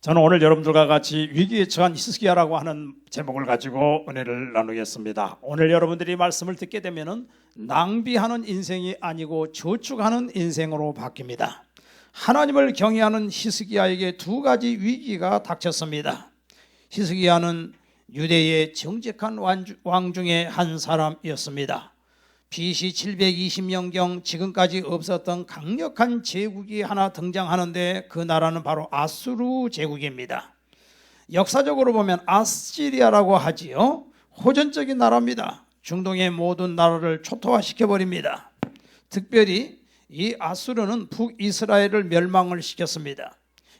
저는 오늘 여러분들과 같이 위기에 처한 히스기야라고 하는 제목을 가지고 은혜를 나누겠습니다. 오늘 여러분들이 말씀을 듣게 되면은 낭비하는 인생이 아니고 저축하는 인생으로 바뀝니다. 하나님을 경외하는 히스기야에게 두 가지 위기가 닥쳤습니다. 히스기야는 유대의 정직한 왕 중에 한 사람이었습니다. BC 720년경 지금까지 없었던 강력한 제국이 하나 등장하는데 그 나라는 바로 아수르 제국입니다. 역사적으로 보면 아시리아라고 하지요. 호전적인 나라입니다. 중동의 모든 나라를 초토화시켜버립니다. 특별히 이 아수르는 북이스라엘을 멸망을 시켰습니다.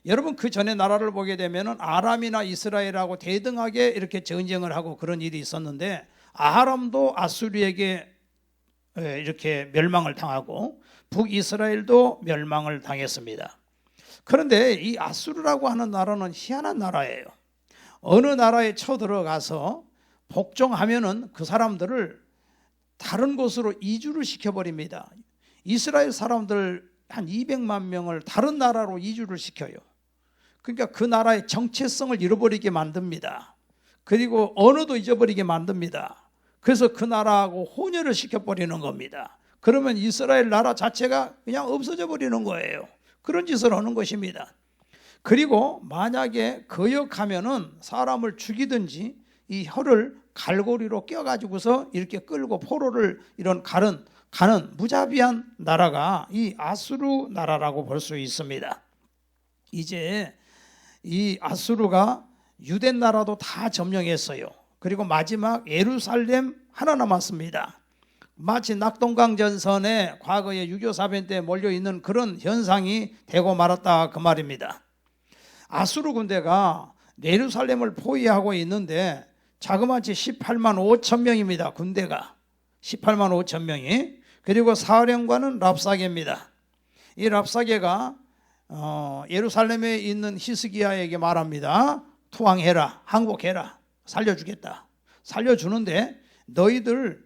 여러분 그 전에 나라를 보게 되면 아람이나 이스라엘하고 대등하게 이렇게 전쟁을 하고 그런 일이 있었는데 아람도 아수르에게 이렇게 멸망을 당하고 북이스라엘도 멸망을 당했습니다. 그런데 이 아수르라고 하는 나라는 희한한 나라예요. 어느 나라에 쳐들어가서 복종하면은 그 사람들을 다른 곳으로 이주를 시켜버립니다. 이스라엘 사람들 한 200만 명을 다른 나라로 이주를 시켜요. 그러니까 그 나라의 정체성을 잃어버리게 만듭니다. 그리고 언어도 잊어버리게 만듭니다. 그래서 그 나라하고 혼혈을 시켜버리는 겁니다. 그러면 이스라엘 나라 자체가 그냥 없어져 버리는 거예요. 그런 짓을 하는 것입니다. 그리고 만약에 거역하면은 사람을 죽이든지 이 혀를 갈고리로 껴가지고서 이렇게 끌고 포로를 이런 가는 무자비한 나라가 이 아수르 나라라고 볼 수 있습니다. 이제 이 아수르가 유대 나라도 다 점령했어요. 그리고 마지막 예루살렘 하나 남았습니다. 마치 낙동강전선에 과거에 6.25 사변 때 몰려있는 그런 현상이 되고 말았다 그 말입니다. 아수르 군대가 예루살렘을 포위하고 있는데 자그마치 18만 5천 명입니다. 군대가 18만 5천 명이. 그리고 사령관은 랍사게입니다. 이 랍사게가 예루살렘에 있는 히스기야에게 말합니다. 투항해라, 항복해라, 살려주겠다. 살려주는데 너희들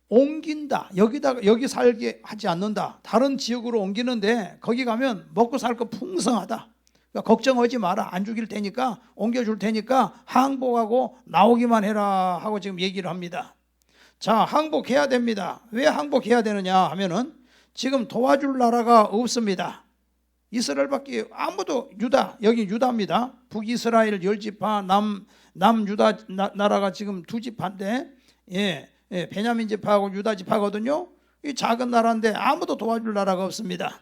옮긴다. 여기 살게 하지 않는다. 다른 지역으로 옮기는데 거기 가면 먹고 살 거 풍성하다. 그러니까 걱정하지 마라. 안 죽일 테니까 옮겨줄 테니까 항복하고 나오기만 해라 하고 지금 얘기를 합니다. 자, 항복해야 됩니다. 왜 항복해야 되느냐 하면은 지금 도와줄 나라가 없습니다. 이스라엘밖에 아무도 여기 유다입니다. 북이스라엘 10지파, 남유다 나라가 지금 2지파인데 베냐민 지파하고 유다 지파거든요. 이 작은 나라인데 아무도 도와줄 나라가 없습니다.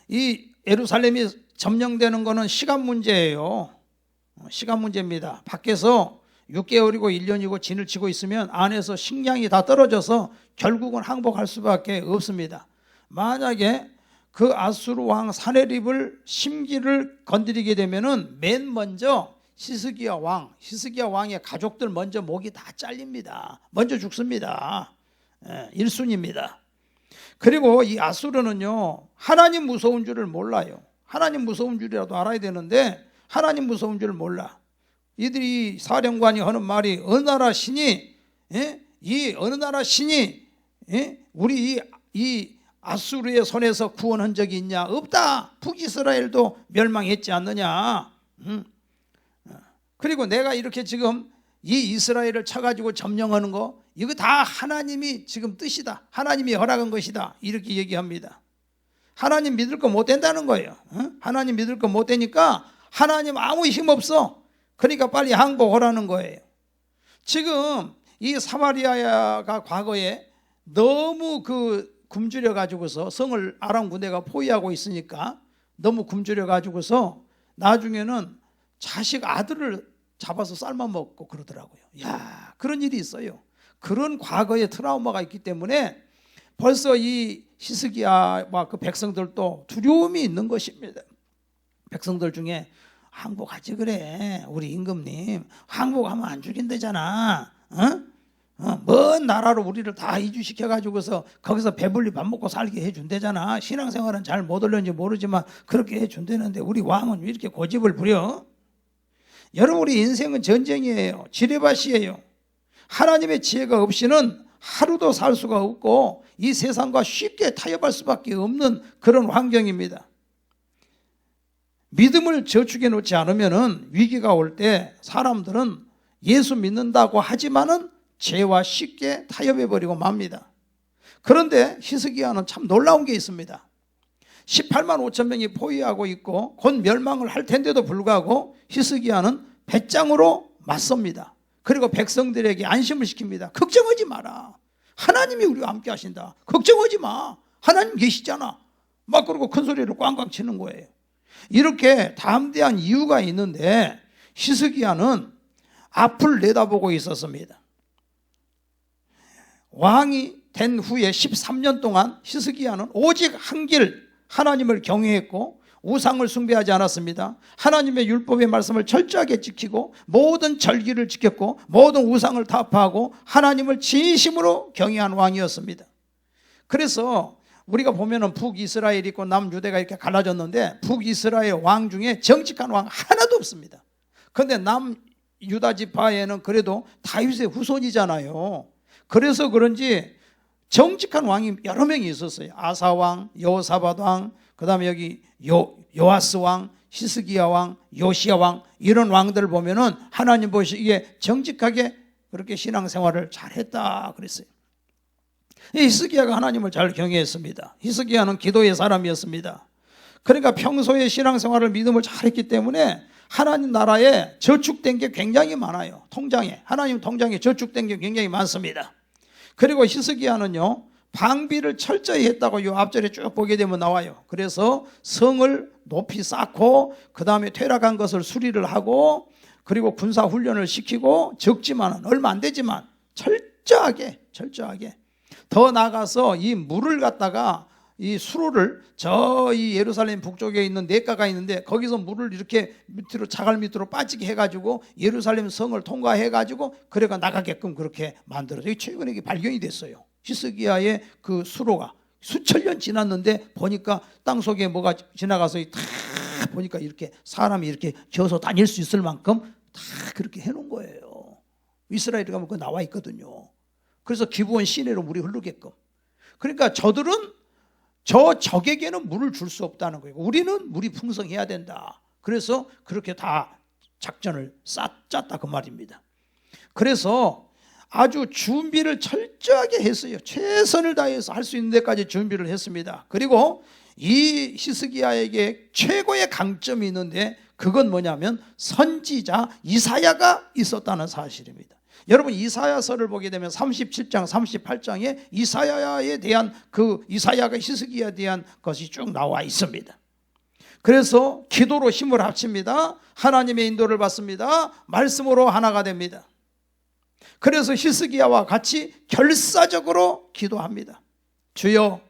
이 예루살렘이 점령되는 거는 시간 문제예요. 시간 문제입니다. 밖에서 6개월이고 1년이고 진을 치고 있으면 안에서 식량이 다 떨어져서 결국은 항복할 수밖에 없습니다. 만약에 그 아수르 왕 사네립을 심기를 건드리게 되면은 맨 먼저 히스기야 왕의 가족들 먼저 목이 다 잘립니다. 먼저 죽습니다. 1순위입니다. 그리고 이 아수르는요 하나님 무서운 줄을 몰라요. 하나님 무서운 줄이라도 알아야 되는데 하나님 무서운 줄을 몰라. 이들이 사령관이 하는 말이 어느 나라 신이 어느 나라 신이 우리 이 아수르의 손에서 구원한 적이 있냐? 없다. 북이스라엘도 멸망했지 않느냐? 그리고 내가 이렇게 지금 이 이스라엘을 쳐가지고 점령하는 거 이거 다 하나님이 지금 뜻이다. 하나님이 허락한 것이다. 이렇게 얘기합니다. 하나님 믿을 거 못 된다는 거예요. 하나님 믿을 거 못 되니까 하나님 아무 힘 없어. 그러니까 빨리 항복하라는 거예요. 지금 이 사마리아가 과거에 너무 굶주려 가지고서 성을 아람 군대가 포위하고 있으니까 너무 굶주려 가지고서 나중에는 자식 아들을 잡아서 삶아 먹고 그러더라고요. 야, 그런 일이 있어요. 그런 과거의 트라우마가 있기 때문에 벌써 이 히스기야와 그 백성들도 두려움이 있는 것입니다. 백성들 중에 항복하지 그래. 우리 임금님 항복하면 안 죽인다잖아. 먼 나라로 우리를 다 이주시켜가지고서 거기서 배불리 밥 먹고 살게 해준대잖아. 신앙생활은 잘 못 하려는지 모르지만 그렇게 해준다는데 우리 왕은 왜 이렇게 고집을 부려? 여러분 우리 인생은 전쟁이에요. 지뢰밭이에요. 하나님의 지혜가 없이는 하루도 살 수가 없고 이 세상과 쉽게 타협할 수밖에 없는 그런 환경입니다. 믿음을 저축해 놓지 않으면은 위기가 올 때 사람들은 예수 믿는다고 하지만은 죄와 쉽게 타협해 버리고 맙니다. 그런데 히스기야는 참 놀라운 게 있습니다. 18만 5천 명이 포위하고 있고 곧 멸망을 할 텐데도 불구하고 히스기야는 배짱으로 맞섭니다. 그리고 백성들에게 안심을 시킵니다. 걱정하지 마라. 하나님이 우리와 함께 하신다. 걱정하지 마. 하나님 계시잖아. 막 그러고 큰 소리를 꽝꽝 치는 거예요. 이렇게 담대한 이유가 있는데 히스기야는 앞을 내다보고 있었습니다. 왕이 된 후에 13년 동안 히스기야는 오직 한 길 하나님을 경외했고 우상을 숭배하지 않았습니다. 하나님의 율법의 말씀을 철저하게 지키고 모든 절기를 지켰고 모든 우상을 타파하고 하나님을 진심으로 경외한 왕이었습니다. 그래서 우리가 보면은 북이스라엘이 있고 남유대가 이렇게 갈라졌는데 북이스라엘 왕 중에 정직한 왕 하나도 없습니다. 그런데 남유다 지파에는 그래도 다윗의 후손이잖아요. 그래서 그런지 정직한 왕이 여러 명이 있었어요. 아사 왕, 여호사밧 왕, 그 다음에 여기 요아스 왕, 히스기야 왕, 요시야 왕, 이런 왕들을 보면은 하나님 보시기에 정직하게 그렇게 신앙생활을 잘했다 그랬어요. 히스기야가 하나님을 잘 경외했습니다. 히스기야는 기도의 사람이었습니다. 그러니까 평소에 신앙생활을 믿음을 잘했기 때문에 하나님 나라에 저축된 게 굉장히 많아요. 통장에, 하나님 통장에 저축된 게 굉장히 많습니다. 그리고 히스기야는요 방비를 철저히 했다고 이 앞절에 쭉 보게 되면 나와요. 그래서 성을 높이 쌓고 그 다음에 퇴락한 것을 수리를 하고 그리고 군사 훈련을 시키고 적지만 얼마 안 되지만 철저하게 더 나아가서 이 물을 갖다가 이 수로를 이 예루살렘 북쪽에 있는 냇가가 있는데 거기서 물을 이렇게 밑으로 자갈 밑으로 빠지게 해가지고 예루살렘 성을 통과해가지고 그래가 나가게끔 그렇게 만들어서 최근에 이게 발견이 됐어요. 히스기야의 그 수로가 수천 년 지났는데 보니까 땅 속에 뭐가 지나가서 다 보니까 이렇게 사람이 이렇게 기어서 다닐 수 있을 만큼 다 그렇게 해놓은 거예요. 이스라엘에 가면 그거 나와 있거든요. 그래서 기브온 시내로 물이 흐르게끔. 그러니까 저들은 적에게는 물을 줄 수 없다는 거예요. 우리는 물이 풍성해야 된다. 그래서 그렇게 다 작전을 짰다 그 말입니다. 그래서 아주 준비를 철저하게 했어요. 최선을 다해서 할 수 있는 데까지 준비를 했습니다. 그리고 이 히스기야에게 최고의 강점이 있는데 그건 뭐냐면 선지자 이사야가 있었다는 사실입니다. 여러분 이사야서를 보게 되면 37장 38장에 이사야에 대한 이사야가 히스기야에 대한 것이 쭉 나와 있습니다. 그래서 기도로 힘을 합칩니다. 하나님의 인도를 받습니다. 말씀으로 하나가 됩니다. 그래서 히스기야와 같이 결사적으로 기도합니다. 주여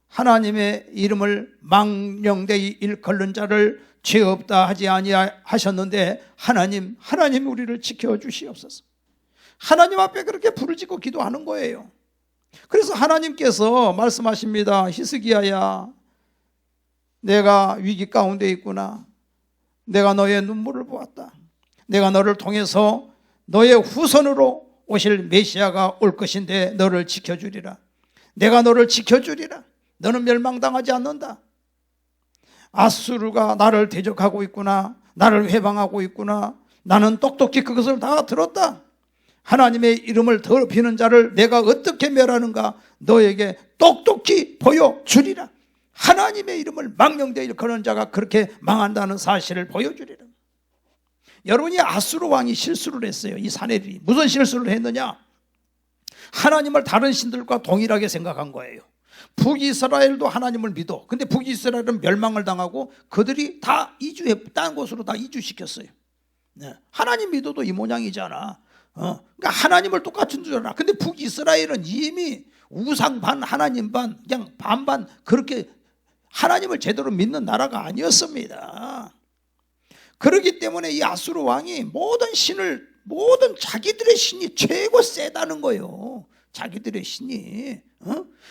하나님의 이름을 망령되이 일컬는 자를 죄 없다 하지 아니하셨는데 하나님 우리를 지켜주시옵소서. 하나님 앞에 그렇게 불을 지고 기도하는 거예요. 그래서 하나님께서 말씀하십니다. 히스기야야 내가 위기 가운데 있구나. 내가 너의 눈물을 보았다. 내가 너를 통해서 너의 후손으로 오실 메시아가 올 것인데 너를 지켜주리라. 내가 너를 지켜주리라. 너는 멸망당하지 않는다. 아수르가 나를 대적하고 있구나. 나를 회방하고 있구나. 나는 똑똑히 그것을 다 들었다. 하나님의 이름을 더럽히는 자를 내가 어떻게 멸하는가 너에게 똑똑히 보여주리라. 하나님의 이름을 망령되이 일컫는 자가 그렇게 망한다는 사실을 보여주리라. 여러분이 아수르 왕이 실수를 했어요. 이 사내들이 무슨 실수를 했느냐? 하나님을 다른 신들과 동일하게 생각한 거예요. 북이스라엘도 하나님을 믿어. 근데 북이스라엘은 멸망을 당하고 그들이 다 딴 곳으로 다 이주시켰어요. 네. 하나님 믿어도 이 모양이잖아. 그러니까 하나님을 똑같은 줄 알아. 근데 북이스라엘은 이미 우상 반 하나님 반 그냥 반반 그렇게 하나님을 제대로 믿는 나라가 아니었습니다. 그렇기 때문에 이 아수르 왕이 모든 자기들의 신이 최고 세다는 거예요. 자기들의 신이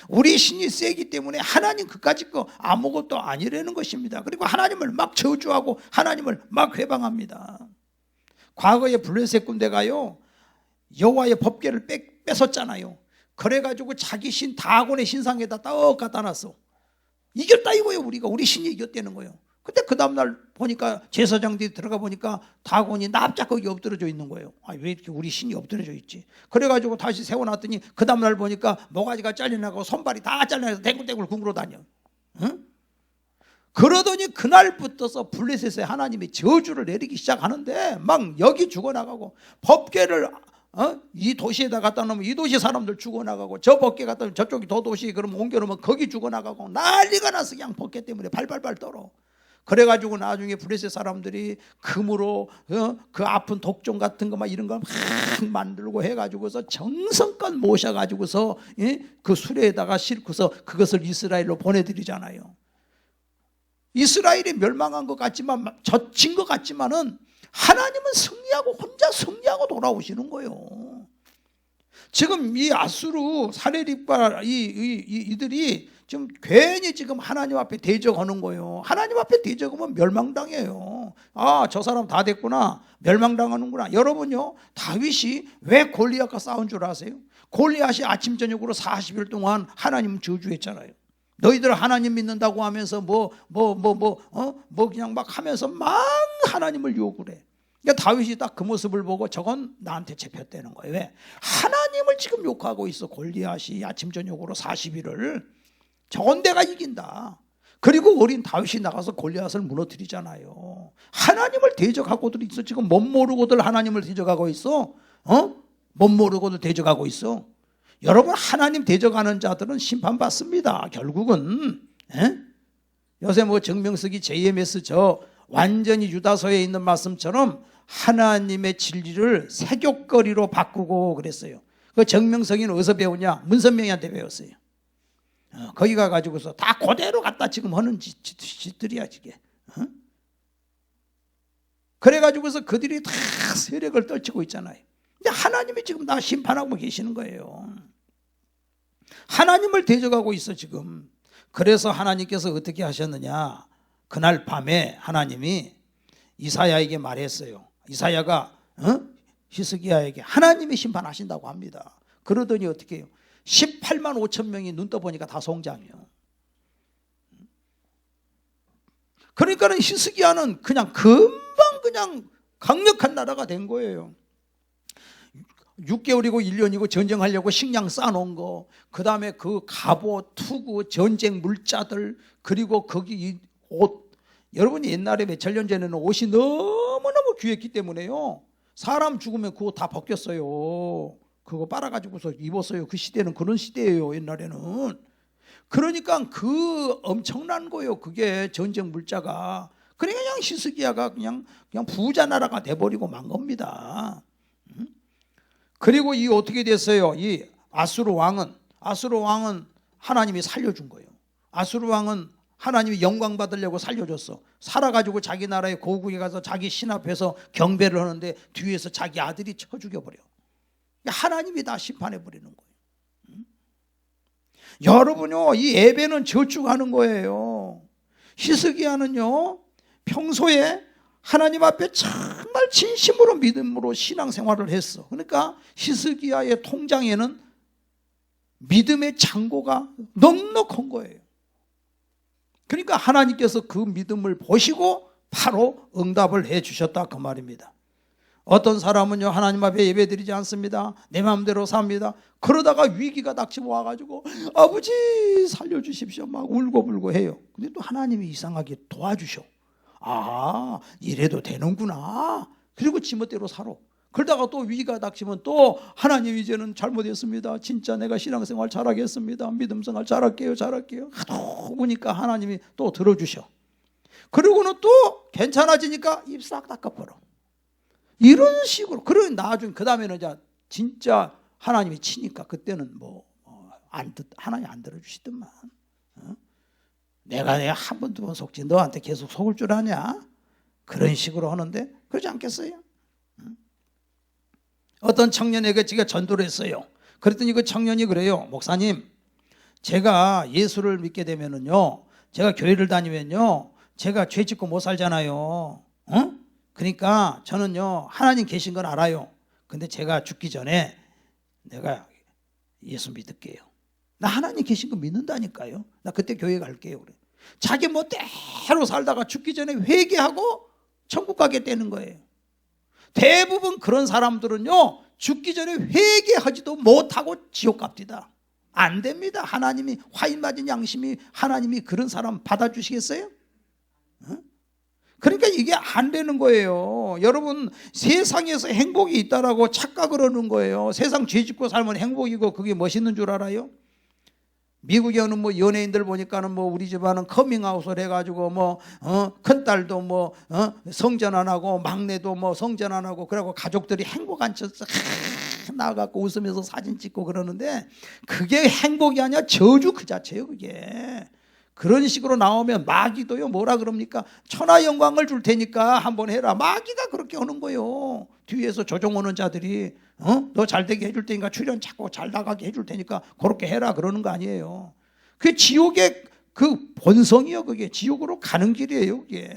우리 신이 세기 때문에 하나님 그까짓 거 아무것도 아니라는 것입니다. 그리고 하나님을 막 저주하고 하나님을 막 회방합니다. 과거에 블레셋 군대가요 여호와의 법궤를 뺏었잖아요. 그래가지고 자기 신 다곤의 신상에다 딱 갖다 놨어. 이겼다 이거예요. 우리 신이 이겼다는 거예요. 근데 그 다음날 보니까 제사장들이 들어가 보니까 다곤이 납작하게 엎드려져 있는 거예요. 아, 왜 이렇게 우리 신이 엎드려져 있지? 그래가지고 다시 세워놨더니 그 다음날 보니까 모가지가 잘려나가고 손발이 다 잘려나가서 댕굴댕굴 굴러 다녀. 응? 그러더니 그날부터서 블레셋에 하나님이 저주를 내리기 시작하는데 막 여기 죽어나가고 법궤를 이 도시에다 갖다 놓으면 이 도시 사람들 죽어나가고 저 법궤 갖다 놓으면 저쪽이 더 도시 그러면 옮겨놓으면 거기 죽어나가고 난리가 나서 그냥 법궤 때문에 발발발 떨어. 그래가지고 나중에 블레셋 사람들이 금으로 그 아픈 독종 같은 거 막 이런 거 막 만들고 해가지고서 정성껏 모셔가지고서 그 수레에다가 싣고서 그것을 이스라엘로 보내드리잖아요. 이스라엘이 멸망한 것 같지만 젖힌 것 같지만은 하나님은 승리하고 혼자 승리하고 돌아오시는 거예요. 지금 이 아수르 사내립과 이들이 지금 괜히 지금 하나님 앞에 대적하는 거예요. 하나님 앞에 대적하면 멸망당해요. 아, 저 사람 다 됐구나. 멸망당하는구나. 여러분요, 다윗이 왜 골리앗과 싸운 줄 아세요? 골리앗이 아침 저녁으로 40일 동안 하나님 저주했잖아요. 너희들 하나님 믿는다고 하면서 그냥 막 하면서 막 하나님을 욕을 해. 그러니까 다윗이 딱 그 모습을 보고 저건 나한테 잡혔다는 거예요. 왜? 하나님을 지금 욕하고 있어. 골리앗이 아침 저녁으로 40일을. 저건 내가 이긴다. 그리고 어린 다윗이 나가서 골리앗을 무너뜨리잖아요. 하나님을 대적하고들 있어. 지금 못 모르고들 하나님을 대적하고 있어. 못 모르고들 대적하고 있어. 여러분, 하나님 대적하는 자들은 심판받습니다. 결국은. 요새 뭐 정명석이 JMS 저 완전히 유다서에 있는 말씀처럼 하나님의 진리를 세귑거리로 바꾸고 그랬어요. 그 정명석이는 어디서 배우냐? 문선명이한테 배웠어요. 거기 가가지고서 다 그대로 갖다 지금 하는 짓들이야 이게. 그래가지고서 그들이 다 세력을 떨치고 있잖아요. 근데 하나님이 지금 다 심판하고 계시는 거예요. 하나님을 대적하고 있어 지금. 그래서 하나님께서 어떻게 하셨느냐? 그날 밤에 하나님이 이사야에게 말했어요. 이사야가 히스기야에게 하나님이 심판하신다고 합니다. 그러더니 어떻게 해요? 18만 5천 명이 눈 떠보니까 다 송장이요. 그러니까는 히스기야는 그냥 금방 그냥 강력한 나라가 된 거예요. 6개월이고 1년이고 전쟁하려고 식량 쌓아놓은 거, 그 다음에 그 갑옷, 투구, 전쟁 물자들, 그리고 거기 옷. 여러분이 옛날에 몇천 년 전에는 옷이 너무너무 귀했기 때문에요. 사람 죽으면 그 옷 다 벗겼어요. 그거 빨아가지고서 입었어요. 그 시대는 그런 시대예요. 옛날에는. 그러니까 그 엄청난 거예요. 그게 전쟁 물자가. 그러니까 그냥 히스기야가 그냥 부자 나라가 돼버리고 만 겁니다. 그리고 이 어떻게 됐어요? 이 아수르 왕은 하나님이 살려준 거예요. 아수르 왕은 하나님이 영광 받으려고 살려줬어. 살아가지고 자기 나라의 고국에 가서 자기 신 앞에서 경배를 하는데 뒤에서 자기 아들이 쳐 죽여버려. 하나님이 다 심판해버리는 거예요. 여러분요, 이 예배는 저축하는 거예요. 히스기야는요, 평소에 하나님 앞에 정말 진심으로 믿음으로 신앙생활을 했어. 그러니까 히스기야의 통장에는 믿음의 창고가 넉넉한 거예요. 그러니까 하나님께서 그 믿음을 보시고 바로 응답을 해 주셨다 그 말입니다. 어떤 사람은요, 하나님 앞에 예배드리지 않습니다. 내 마음대로 삽니다. 그러다가 위기가 닥치고 와가지고 아버지 살려주십시오 막 울고불고 해요. 근데 또 하나님이 이상하게 도와주셔. 아, 이래도 되는구나. 그리고 지멋대로 살아. 그러다가 또 위기가 닥치면 또 하나님 이제는 잘못했습니다. 진짜 내가 신앙생활 잘하겠습니다. 믿음생활 잘할게요. 하도 보니까 하나님이 또 들어주셔. 그리고는 또 괜찮아지니까 입 싹 닦아버려. 이런 식으로. 그러면 나중에 그 다음에는 이제 진짜 하나님이 치니까 그때는 하나님 안 들어주시더만. 내가 한 번 두 번 속지 너한테 계속 속을 줄 아냐? 그런 식으로 하는데 그러지 않겠어요? 어떤 청년에게 제가 전도를 했어요. 그랬더니 그 청년이 그래요. 목사님, 제가 예수를 믿게 되면은요, 제가 교회를 다니면요, 제가 죄 짓고 못 살잖아요. 그러니까 저는요, 하나님 계신 건 알아요. 근데 제가 죽기 전에 내가 예수 믿을게요. 나 하나님 계신 거 믿는다니까요. 나 그때 교회 갈게요. 그래. 자기 멋대로 살다가 죽기 전에 회개하고 천국 가게 되는 거예요. 대부분 그런 사람들은요, 죽기 전에 회개하지도 못하고 지옥 갑니다. 안 됩니다. 하나님이 화인 맞은 양심이 하나님이 그런 사람 받아주시겠어요? 그러니까 이게 안 되는 거예요. 여러분, 세상에서 행복이 있다라고 착각을 하는 거예요. 세상 죄 짓고 살면 행복이고 그게 멋있는 줄 알아요? 미국에 오는 뭐 연예인들 보니까는 뭐 우리 집안은 커밍아웃을 해가지고 큰딸도 성전 안 하고 막내도 성전 안 하고 그러고 가족들이 행복한 척 나가고 웃으면서 사진 찍고 그러는데 그게 행복이 아니야. 저주 그 자체예요. 그게 그런 식으로 나오면 마귀도요 뭐라 그럽니까? 천하 영광을 줄 테니까 한번 해라. 마귀가 그렇게 하는 거예요. 뒤에서 조종하는 자들이 너 잘되게 해줄 테니까 출연 자꾸 잘 나가게 해줄 테니까 그렇게 해라 그러는 거 아니에요. 그게 지옥의 그 본성이요. 그게 지옥으로 가는 길이에요. 그게.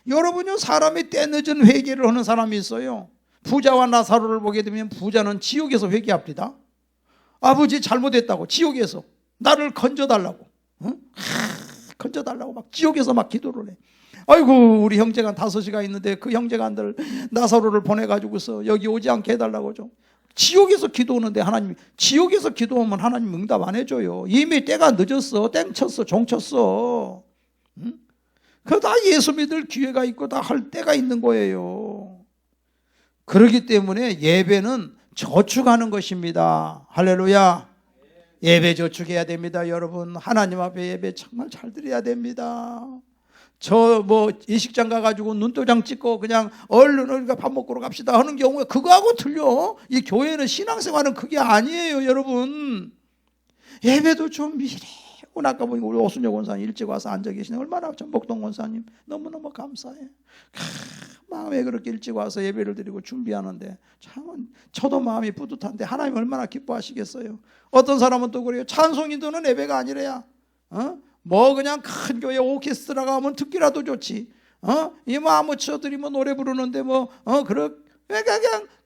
여러분요, 사람이 때늦은 회개를 하는 사람이 있어요. 부자와 나사로를 보게 되면 부자는 지옥에서 회개합니다. 아버지 잘못했다고 지옥에서 나를 건져달라고 건져달라고 막 지옥에서 막 기도를 해. 아이고 우리 형제가 5이가 있는데 그 형제간들 나사로를 보내가지고서 여기 오지 않게 해달라고 좀. 지옥에서 기도하는데 하나님, 지옥에서 기도하면 하나님 응답 안 해줘요. 이미 때가 늦었어. 땡쳤어. 종쳤어. 그거 다 예수 믿을 기회가 있고 다 할 때가 있는 거예요. 그렇기 때문에 예배는 저축하는 것입니다. 할렐루야. 예배 저축해야 됩니다. 여러분, 하나님 앞에 예배 정말 잘 드려야 됩니다. 저 예식장 가가지고 눈도장 찍고 그냥 얼른 우리가 밥 먹으러 갑시다 하는 경우에 그거하고 틀려. 이 교회는 신앙생활은 그게 아니에요. 여러분, 예배도 좀 미리. 오늘 아까 보니까 우리 오순혁 원사님 일찍 와서 앉아 계시네. 얼마나 전복동 원사님 너무너무 감사해. 마음에 그렇게 일찍 와서 예배를 드리고 준비하는데 참 저도 마음이 뿌듯한데 하나님 얼마나 기뻐하시겠어요. 어떤 사람은 또 그래요. 찬송이 드는 예배가 아니래야. 그냥 큰 교회 오케스트라가 하면 듣기라도 좋지. 이 아마추어들이 노래 부르는데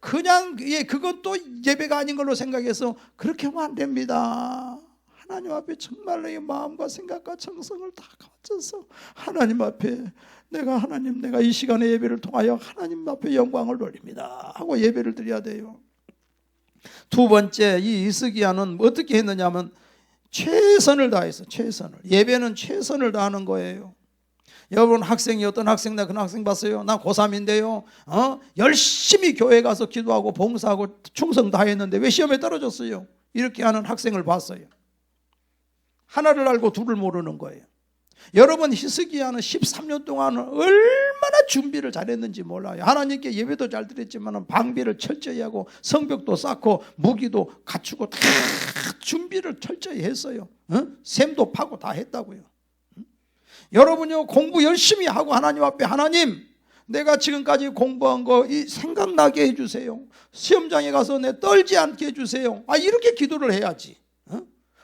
그냥 그건 또 예배가 아닌 걸로 생각해서 그렇게 하면 안 됩니다. 하나님 앞에 정말로 이 마음과 생각과 정성을 다 갖춰서 하나님 앞에 내가 이 시간에 예배를 통하여 하나님 앞에 영광을 돌립니다 하고 예배를 드려야 돼요. 두 번째, 이 히스기야는 어떻게 했느냐면 최선을 다해서 예배는 최선을 다하는 거예요. 여러분, 학생이 어떤 학생, 나 그런 학생 봤어요. 나 고3인데요 열심히 교회 가서 기도하고 봉사하고 충성 다했는데 왜 시험에 떨어졌어요? 이렇게 하는 학생을 봤어요. 하나를 알고 둘을 모르는 거예요. 여러분, 히스기야는 13년 동안 얼마나 준비를 잘했는지 몰라요. 하나님께 예배도 잘 드렸지만 방비를 철저히 하고 성벽도 쌓고 무기도 갖추고 다 준비를 철저히 했어요. 샘도 파고 다 했다고요. 여러분요, 공부 열심히 하고 하나님 앞에 하나님, 내가 지금까지 공부한 거 생각나게 해주세요. 시험장에 가서 내 떨지 않게 해주세요. 이렇게 기도를 해야지.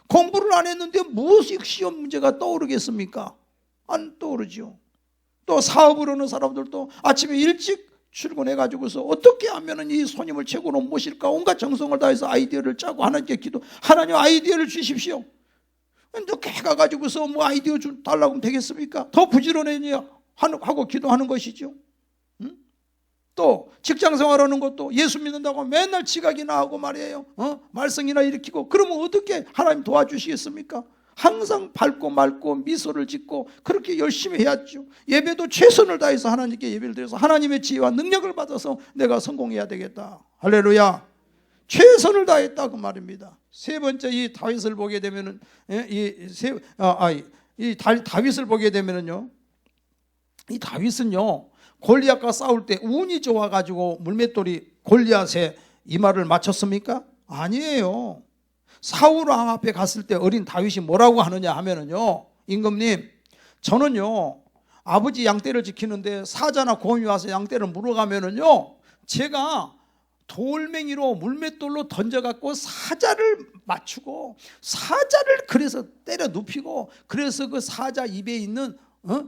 공부를 안 했는데 무엇이 시험 문제가 떠오르겠습니까? 안 떠오르죠. 또 사업을 하는 사람들도 아침에 일찍 출근해가지고서 어떻게 하면 이 손님을 최고로 모실까 온갖 정성을 다해서 아이디어를 짜고 하나님께 기도, 하나님 아이디어를 주십시오. 이렇게 해가지고서 아이디어 달라고 하면 되겠습니까? 더 부지런해야 하고 기도하는 것이죠. 또 직장생활하는 것도 예수 믿는다고 맨날 지각이나 하고 말이에요. 말썽이나 일으키고 그러면 어떻게 하나님 도와주시겠습니까? 항상 밝고 맑고 미소를 짓고 그렇게 열심히 해야죠. 예배도 최선을 다해서 하나님께 예배를 드려서 하나님의 지혜와 능력을 받아서 내가 성공해야 되겠다. 할렐루야. 최선을 다했다 그 말입니다. 세 번째, 이 다윗을 보게 되면은 다윗을 보게 되면은요, 이 다윗은요 골리앗과 싸울 때 운이 좋아가지고 물맷돌이 골리앗의 이마를 맞췄습니까? 아니에요. 사울 왕 앞에 갔을 때 어린 다윗이 뭐라고 하느냐 하면은요, 임금님, 저는요 아버지 양떼를 지키는데 사자나 곰이 와서 양떼를 물어가면은요 제가 돌멩이로 물맷돌로 던져갖고 사자를 맞추고 사자를 그래서 때려 눕히고 그래서 그 사자 입에 있는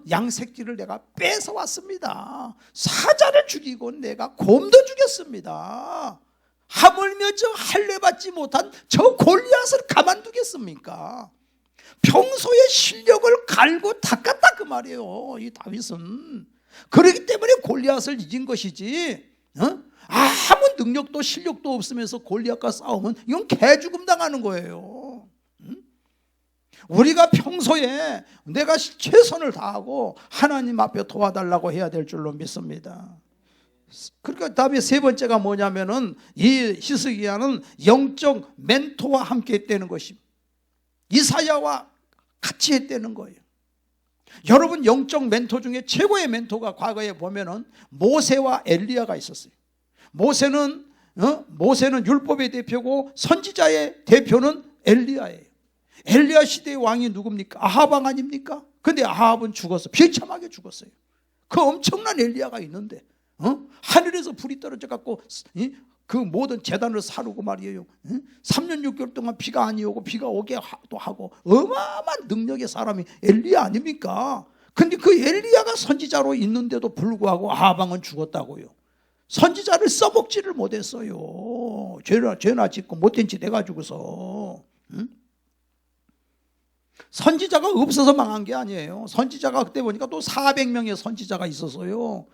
양 새끼를 내가 뺏어 왔습니다. 사자를 죽이고 내가 곰도 죽였습니다. 하물며 저 할례 받지 못한 저 골리앗을 가만두겠습니까? 평소에 실력을 갈고 닦았다 그 말이에요. 이 다윗은. 그렇기 때문에 골리앗을 이긴 것이지. 아무 능력도 실력도 없으면서 골리앗과 싸우면 이건 개죽음 당하는 거예요. 우리가 평소에 내가 최선을 다하고 하나님 앞에 도와달라고 해야 될 줄로 믿습니다. 그러니까 다음에 세 번째가 뭐냐면은 이 히스기야는 영적 멘토와 함께 했다는 것입니다. 이사야와 같이 했다는 거예요. 여러분, 영적 멘토 중에 최고의 멘토가 과거에 보면은 모세와 엘리야가 있었어요. 모세는 율법의 대표고 선지자의 대표는 엘리야예요. 엘리야 시대의 왕이 누굽니까? 아합 왕 아닙니까? 근데 아합은 죽었어. 비참하게 죽었어요. 그 엄청난 엘리야가 있는데 하늘에서 불이 떨어져 갖고 그 모든 제단을 사르고 말이에요. 3년 6개월 동안 비가 안 오고 비가 오게 또 하고 어마어마한 능력의 사람이 엘리야 아닙니까? 근데 그 엘리야가 선지자로 있는데도 불구하고 아합 왕은 죽었다고요. 선지자를 써먹지를 못했어요. 죄나 짓고 못된 짓 해가지고서. 선지자가 없어서 망한 게 아니에요. 선지자가 그때 보니까 또 400명의 선지자가 있었어요.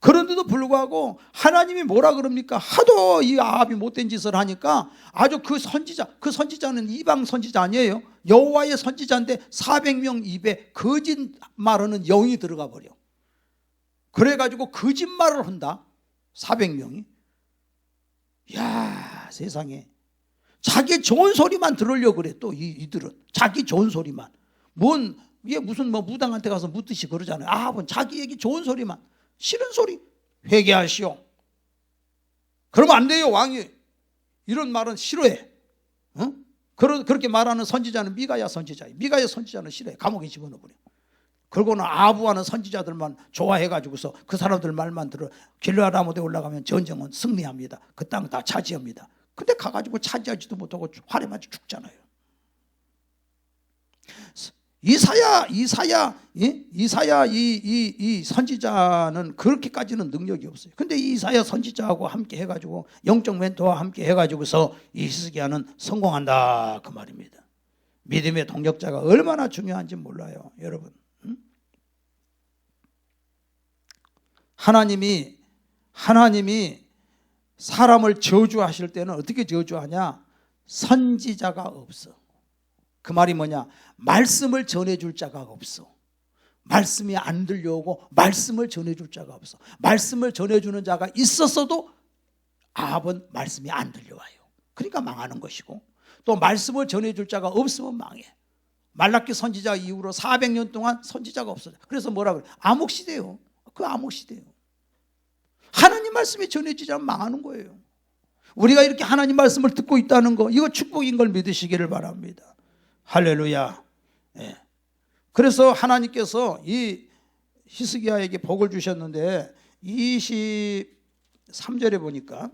그런데도 불구하고 하나님이 뭐라 그럽니까? 하도 이 아합이 못된 짓을 하니까 아주 그 선지자는 이방 선지자 아니에요. 여호와의 선지자인데 400명 입에 거짓말하는 영이 들어가 버려. 그래가지고 거짓말을 한다. 400명이. 야, 세상에. 자기 좋은 소리만 들으려고 그래. 또 이들은 자기 좋은 소리만. 이게 무슨 무당한테 가서 묻듯이 그러잖아요. 아합은 자기 얘기 좋은 소리만. 싫은 소리. 회개하시오. 그러면 안 돼요. 왕이 이런 말은 싫어해. 그렇게 말하는 선지자는 미가야 선지자예요. 미가야 선지자는 싫어해. 감옥에 집어넣어버려. 그러고는 아부하는 선지자들만 좋아해가지고서 그 사람들 말만 들어 길르앗 라모데 올라가면 전쟁은 승리합니다. 그 땅 다 차지합니다. 근데 가가지고 차지하지도 못하고 활에 맞아 죽잖아요. 이사야 이 선지자는 그렇게까지는 능력이 없어요. 근데 이사야 선지자하고 함께 해가지고 영적 멘토와 함께 해가지고서 이 히스기야는 성공한다 그 말입니다. 믿음의 동력자가 얼마나 중요한지 몰라요, 여러분. 하나님이 사람을 저주하실 때는 어떻게 저주하냐? 선지자가 없어. 그 말이 뭐냐? 말씀을 전해줄 자가 없어. 말씀이 안 들려오고 말씀을 전해줄 자가 없어. 말씀을 전해주는 자가 있었어도 아합은 말씀이 안 들려와요. 그러니까 망하는 것이고, 또 말씀을 전해줄 자가 없으면 망해. 말라기 선지자 이후로 400년 동안 선지자가 없어져. 그래서 뭐라 그래? 암흑시대요. 그 암흑시대요. 하나님 말씀이 전해지지 않으면 망하는 거예요. 우리가 이렇게 하나님 말씀을 듣고 있다는 거, 이거 축복인 걸 믿으시기를 바랍니다. 할렐루야. 예. 그래서 하나님께서 이 히스기야에게 복을 주셨는데 23절에 보니까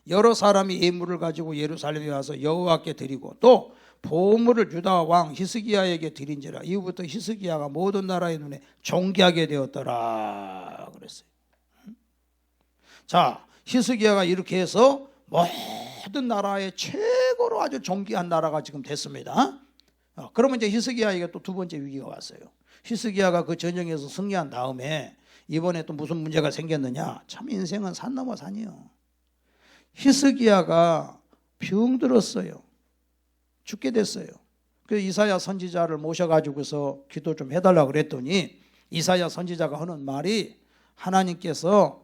여러 사람이 예물을 가지고 예루살렘에 와서 여호와께 드리고 또 보물을 유다 왕 히스기야에게 드린지라. 이후부터 히스기야가 모든 나라의 눈에 존귀하게 되었더라 그랬어요. 자, 히스기야가 이렇게 해서 모든 나라의 최고로 아주 존귀한 나라가 지금 됐습니다. 그러면 이제 히스기야에게 또 두 번째 위기가 왔어요. 히스기야가 그 전쟁에서 승리한 다음에 이번에 또 무슨 문제가 생겼느냐? 참 인생은 산 넘어 산이요. 히스기야가 병들었어요. 죽게 됐어요. 그 이사야 선지자를 모셔가지고서 기도 좀 해달라고 그랬더니 이사야 선지자가 하는 말이 하나님께서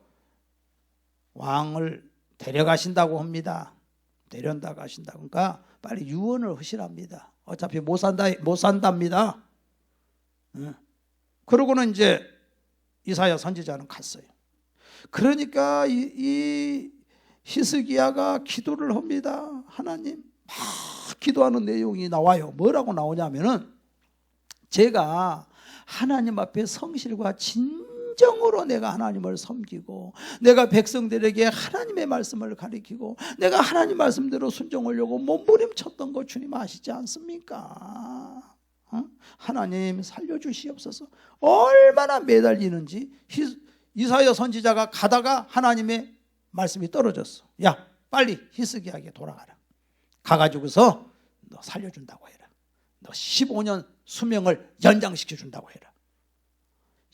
왕을 데려가신다고 합니다. 데려온다고 하신다. 그러니까 빨리 유언을 하시랍니다. 어차피 못 산답니다. 그러고는 이제 이사야 선지자는 갔어요. 그러니까 이 히스기야가 기도를 합니다. 하나님, 막 기도하는 내용이 나와요. 뭐라고 나오냐면은 제가 하나님 앞에 성실과 진정으로 내가 하나님을 섬기고 내가 백성들에게 하나님의 말씀을 가리키고 내가 하나님 말씀대로 순종하려고 몸부림쳤던 거 주님 아시지 않습니까? 하나님 살려주시옵소서. 얼마나 매달리는지. 이사야 선지자가 가다가 하나님의 말씀이 떨어졌어. 야, 빨리 히스기야에게 돌아가라. 가가지고서 너 살려준다고 해라. 너 15년 수명을 연장시켜준다고 해라.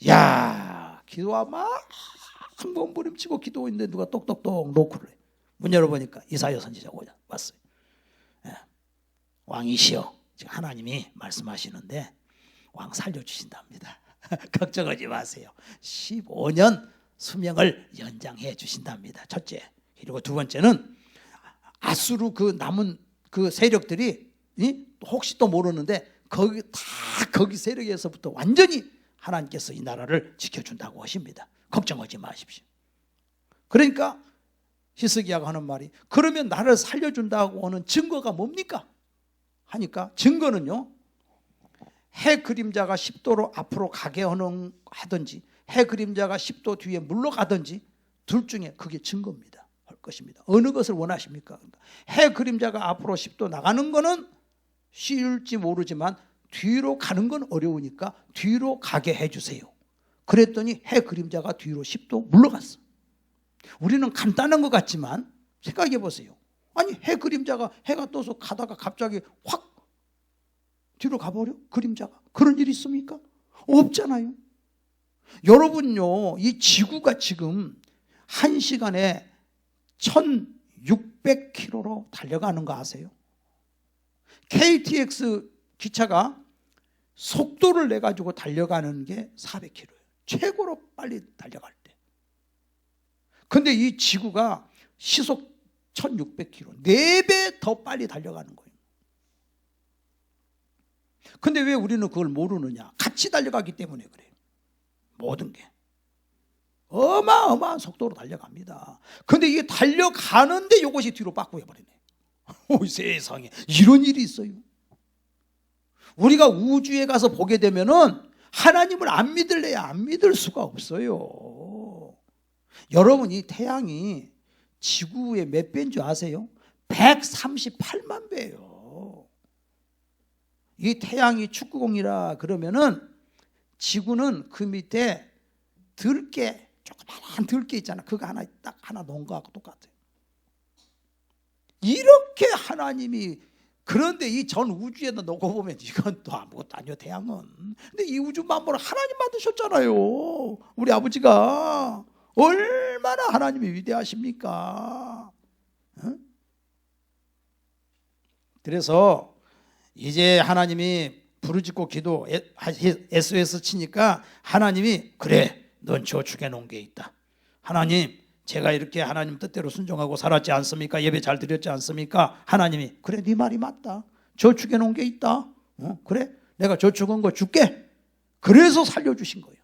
야, 기도와 막 한 번 부림치고 기도했는데 누가 똑똑똑 노크를 해. 문 열어보니까 이사야 선지자가 왔어요. 예. 왕이시여, 지금 하나님이 말씀하시는데 왕 살려주신답니다. 걱정하지 마세요. 15년 수명을 연장해 주신답니다. 첫째. 그리고 두 번째는 아수르 그 남은 그 세력들이 혹시 또 모르는데 거기 세력에서부터 완전히 하나님께서 이 나라를 지켜준다고 하십니다. 걱정하지 마십시오. 그러니까 히스기야가 하는 말이, 그러면 나를 살려준다고 하는 증거가 뭡니까? 하니까 증거는요, 해 그림자가 10도로 앞으로 가게 하든지 해 그림자가 10도 뒤에 물러가든지 둘 중에 그게 증거입니다. 할 것입니다. 어느 것을 원하십니까? 해 그림자가 앞으로 10도 나가는 거는 쉬울지 모르지만 뒤로 가는 건 어려우니까 뒤로 가게 해주세요. 그랬더니 해 그림자가 뒤로 10도 물러갔어. 우리는 간단한 것 같지만 생각해 보세요. 아니, 해 그림자가 해가 떠서 가다가 갑자기 확 뒤로 가버려? 그림자가. 그런 일이 있습니까? 없잖아요. 여러분요, 이 지구가 지금 1시간에 1600km로 달려가는 거 아세요? KTX 기차가 속도를 내가지고 달려가는 게 400km예요. 최고로 빨리 달려갈 때. 근데 이 지구가 시속 1600km, 4배 더 빨리 달려가는 거예요. 근데 왜 우리는 그걸 모르느냐? 같이 달려가기 때문에 그래요. 모든 게 어마어마한 속도로 달려갑니다. 근데 이게 달려가는데 이것이 뒤로 빠꾸해버리네. 오, 세상에 이런 일이 있어요. 우리가 우주에 가서 보게 되면은 하나님을 안 믿을래야 안 믿을 수가 없어요. 여러분, 이 태양이 지구의 몇 배인 줄 아세요? 138만 배예요. 이 태양이 축구공이라 그러면은 지구는 그 밑에 들깨, 조그마한 들깨 있잖아. 그거 하나 딱 하나 놓은 거하고 똑같아요. 이렇게 하나님이, 그런데 이 전 우주에다 놓고 보면 이건 또 아무것도 아니요, 태양은. 근데 이 우주 만물을 하나님 만드셨잖아요. 우리 아버지가 얼마나 하나님이 위대하십니까? 응? 그래서 이제 하나님이 부르짖고 기도 SOS 치니까 하나님이, 그래, 넌 저축해 놓은 게 있다. 하나님, 제가 이렇게 하나님 뜻대로 순종하고 살았지 않습니까? 예배 잘 드렸지 않습니까? 하나님이, 그래, 네 말이 맞다. 저축해 놓은 게 있다. 그래, 내가 저축한 거 줄게. 그래서 살려주신 거예요.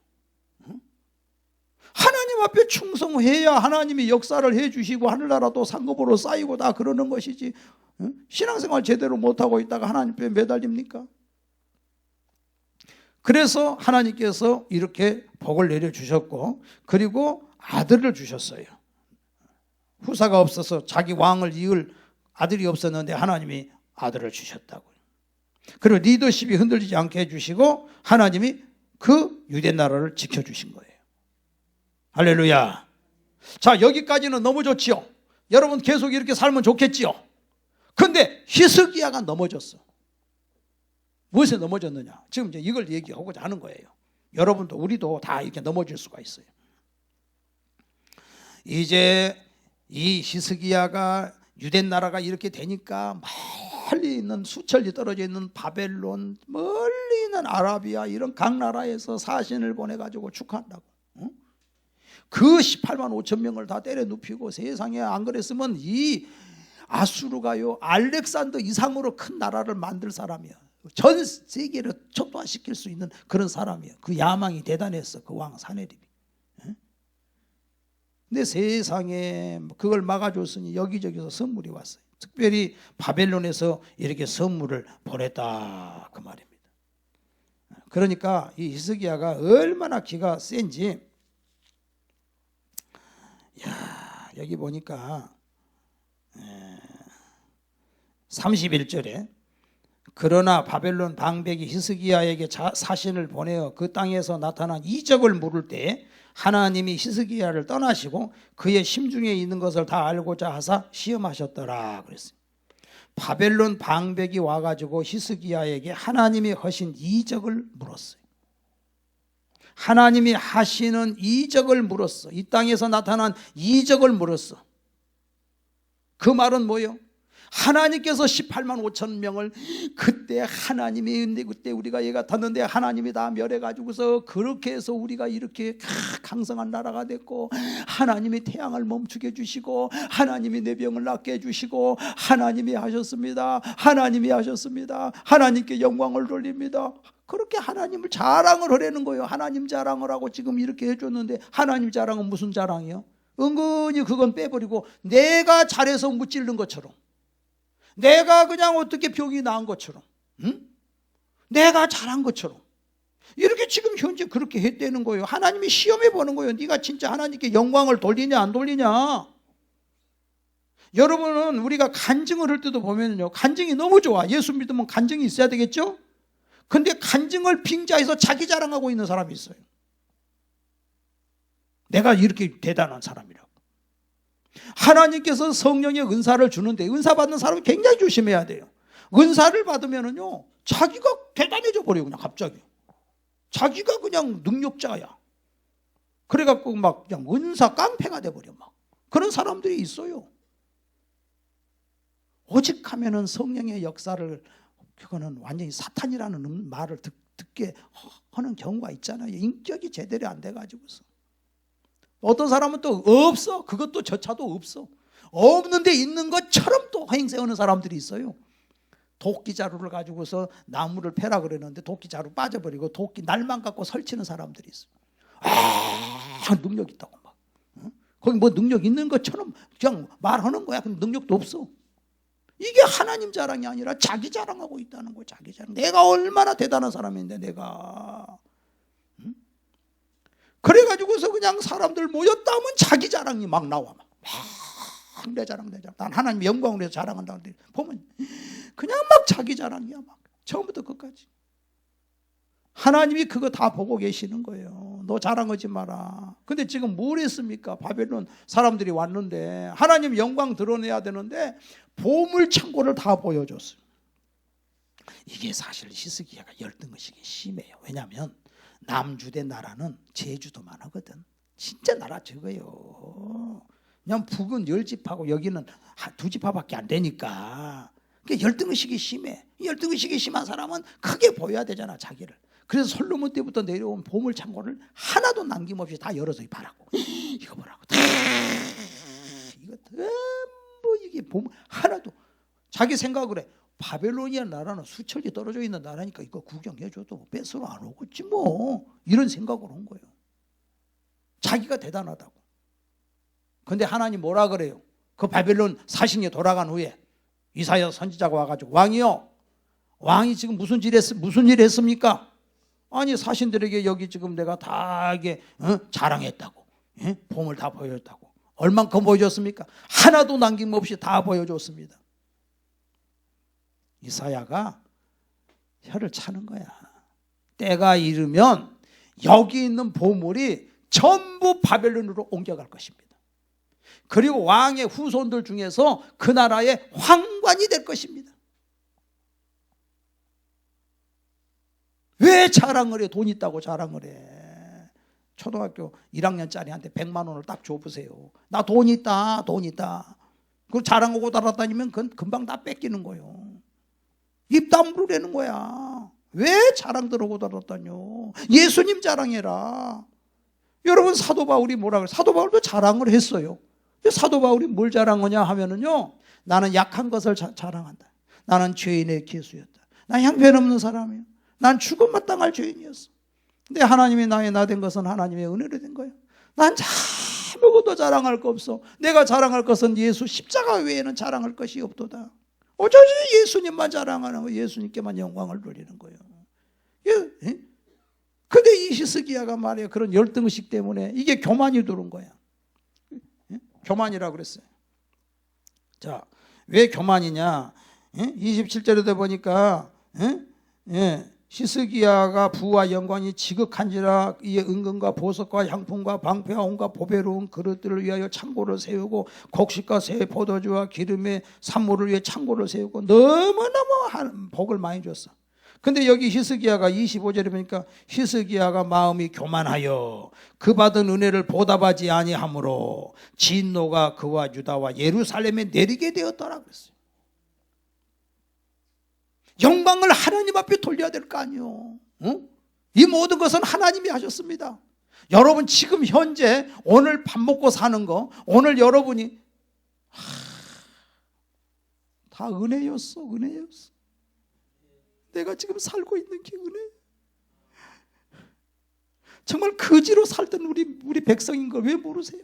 하나님 앞에 충성해야 하나님이 역사를 해주시고 하늘나라도 상급으로 쌓이고 다 그러는 것이지, 신앙생활 제대로 못하고 있다가 하나님 앞에 매달립니까? 그래서 하나님께서 이렇게 복을 내려주셨고, 그리고 아들을 주셨어요. 후사가 없어서 자기 왕을 이을 아들이 없었는데 하나님이 아들을 주셨다고요. 그리고 리더십이 흔들리지 않게 해주시고 하나님이 그 유대 나라를 지켜주신 거예요. 할렐루야. 자, 여기까지는 너무 좋지요. 여러분 계속 이렇게 살면 좋겠지요. 근데 히스기야가 넘어졌어. 무엇에 넘어졌느냐? 지금 이제 이걸 얘기하고자 하는 거예요. 여러분도 우리도 다 이렇게 넘어질 수가 있어요. 이제 이 히스기야가 유대 나라가 이렇게 되니까 멀리 있는 수천리 떨어져 있는 바벨론, 멀리 있는 아라비아 이런 각 나라에서 사신을 보내가지고 축하한다고. 그 18만 5천 명을 다 때려 눕히고, 세상에 안 그랬으면 이 아수르가요, 알렉산더 이상으로 큰 나라를 만들 사람이야. 전 세계를 척도화시킬 수 있는 그런 사람이야. 그 야망이 대단했어, 그 왕 사네립이. 근데 세상에 그걸 막아줬으니 여기저기서 선물이 왔어요. 특별히 바벨론에서 이렇게 선물을 보냈다, 그 말입니다. 그러니까 이 히스기야가 얼마나 기가 센지, 야, 여기 보니까 31절에 그러나 바벨론 방백이 히스기야에게 사신을 보내어 그 땅에서 나타난 이적을 물을 때 하나님이 히스기야를 떠나시고 그의 심중에 있는 것을 다 알고자 하사 시험하셨더라 그랬어요. 바벨론 방백이 와가지고 히스기야에게 하나님이 하신 이적을 물었어요. 하나님이 하시는 이적을 물었어. 이 땅에서 나타난 이적을 물었어. 그 말은 뭐예요? 하나님께서 18만 5천 명을 그때 하나님이 그때 우리가 얘가 탔는데 하나님이 다 멸해가지고서 그렇게 해서 우리가 이렇게 강성한 나라가 됐고, 하나님이 태양을 멈추게 해주시고, 하나님이 내 병을 낫게 해주시고, 하나님이 하셨습니다. 하나님이 하셨습니다. 하나님께 영광을 돌립니다. 그렇게 하나님을 자랑을 하려는 거예요. 하나님 자랑을 하고 지금 이렇게 해줬는데, 하나님 자랑은 무슨 자랑이요? 은근히 그건 빼버리고 내가 잘해서 무찔른 것처럼, 내가 그냥 어떻게 병이 나은 것처럼, 내가 잘한 것처럼 이렇게 지금 현재 그렇게 했다는 거예요. 하나님이 시험해 보는 거예요. 네가 진짜 하나님께 영광을 돌리냐 안 돌리냐. 여러분은 우리가 간증을 할 때도 보면요, 간증이 너무 좋아. 예수 믿으면 간증이 있어야 되겠죠. 근데 간증을 빙자해서 자기 자랑하고 있는 사람이 있어요. 내가 이렇게 대단한 사람이라고. 하나님께서 성령의 은사를 주는데, 은사 받는 사람은 굉장히 조심해야 돼요. 은사를 받으면은요, 자기가 대단해져 버려요. 그냥 갑자기 자기가 그냥 능력자야. 그래갖고 막 그냥 은사 깡패가 돼버려. 막 그런 사람들이 있어요. 오직하면은 성령의 역사를, 그거는 완전히 사탄이라는 말을 듣게 하는 경우가 있잖아요. 인격이 제대로 안 돼가지고서. 어떤 사람은 또 없어. 그것도 저차도 없어. 없는데 있는 것처럼 또 행세하는 사람들이 있어요. 도끼자루를 가지고서 나무를 패라 그러는데 도끼자루 빠져버리고 도끼 날만 갖고 설치는 사람들이 있어요. 능력 있다고 막. 거기 뭐 능력 있는 것처럼 그냥 말하는 거야. 근데 능력도 없어. 이게 하나님 자랑이 아니라 자기 자랑하고 있다는 거야. 자기 자랑. 내가 얼마나 대단한 사람인데 내가. 그래가지고서 그냥 사람들 모였다 하면 자기 자랑이 막 나와. 막 내 자랑, 내 자랑. 난 하나님 영광을 위해서 자랑한다는데 보면 그냥 막 자기 자랑이야. 막 처음부터 끝까지. 하나님이 그거 다 보고 계시는 거예요. 너 자랑하지 마라. 근데 지금 뭘 했습니까? 바벨론 사람들이 왔는데 하나님 영광 드러내야 되는데 보물 창고를 다 보여줬어요. 이게 사실 히스기야가 열등의식이 심해요. 왜냐하면 남주대 나라는 제주도만 하거든. 진짜 나라 적어요. 그냥 북은 10집하고 여기는 2집화밖에 안 되니까. 그러니까 열등의식이 심해. 열등의식이 심한 사람은 크게 보여야 되잖아, 자기를. 그래서 솔로몬 때부터 내려온 보물창고를 하나도 남김없이 다 열어서 봐라고. 이거 보라고. 이거 전부 이게 보물 하나도. 자기 생각을 해. 바벨로니아 나라는 수천리 떨어져 있는 나라니까 이거 구경해줘도 뺏으러 안 오겠지 뭐. 이런 생각을 한 거예요. 자기가 대단하다고. 근데 하나님 뭐라 그래요? 그 바벨론 사신이 돌아간 후에 이사야 선지자가 와가지고, 왕이요, 왕이 지금 무슨 일 했습니까? 아니 사신들에게 여기 지금 내가 다 이게 자랑했다고, 보물 다 보여줬다고. 얼만큼 보여줬습니까? 하나도 남김없이 다 보여줬습니다. 이사야가 혀를 차는 거야. 때가 이르면 여기 있는 보물이 전부 바벨론으로 옮겨갈 것입니다. 그리고 왕의 후손들 중에서 그 나라의 황관이 될 것입니다. 왜 자랑을 해? 돈 있다고 자랑을 해. 초등학교 1학년짜리한테 100만 원을 딱 줘보세요. 나 돈 있다, 돈 있다. 그걸 자랑하고 따라다니면 그건 금방 다 뺏기는 거예요. 입 다물으려는 거야. 왜 자랑들 하고 따라다녀? 예수님 자랑해라. 여러분, 사도 바울이 뭐라 그래요? 사도 바울도 자랑을 했어요. 사도 바울이 뭘 자랑하냐 하면은요, 나는 약한 것을 자랑한다. 나는 죄인의 개수였다. 난 형편없는 사람이야. 난 죽음 마땅할 죄인이었어. 근데 하나님이 나의 나 된 것은 하나님의 은혜로 된 거야. 난 아무것도 자랑할 거 없어. 내가 자랑할 것은 예수 십자가 외에는 자랑할 것이 없도다. 어쩌지 예수님만 자랑하는 거예요. 예수님께만 영광을 돌리는 거예요. 근데 이 히스기야가 말이에요, 그런 열등의식 때문에 이게 교만이 들은 거야. 교만이라고 그랬어요. 자, 왜 교만이냐? 27절에도 보니까 히스기야가 부와 영광이 지극한지라 이에 은금과 보석과 향품과 방패와 온갖 보배로운 그릇들을 위하여 창고를 세우고 곡식과 새 포도주와 기름의 산모를 위해 창고를 세우고 너무너무 복을 많이 줬어. 근데 여기 히스기야가 25절에 보니까 히스기야가 마음이 교만하여 그 받은 은혜를 보답하지 아니하므로 진노가 그와 유다와 예루살렘에 내리게 되었더라 그랬어요. 영광을 하나님 앞에 돌려야 될 거 아니요. 이 모든 것은 하나님이 하셨습니다. 여러분 지금 현재 오늘 밥 먹고 사는 거, 오늘 여러분이 다 은혜였어. 내가 지금 살고 있는 게 은혜. 정말 거지로 살던 우리 백성인 걸 왜 모르세요?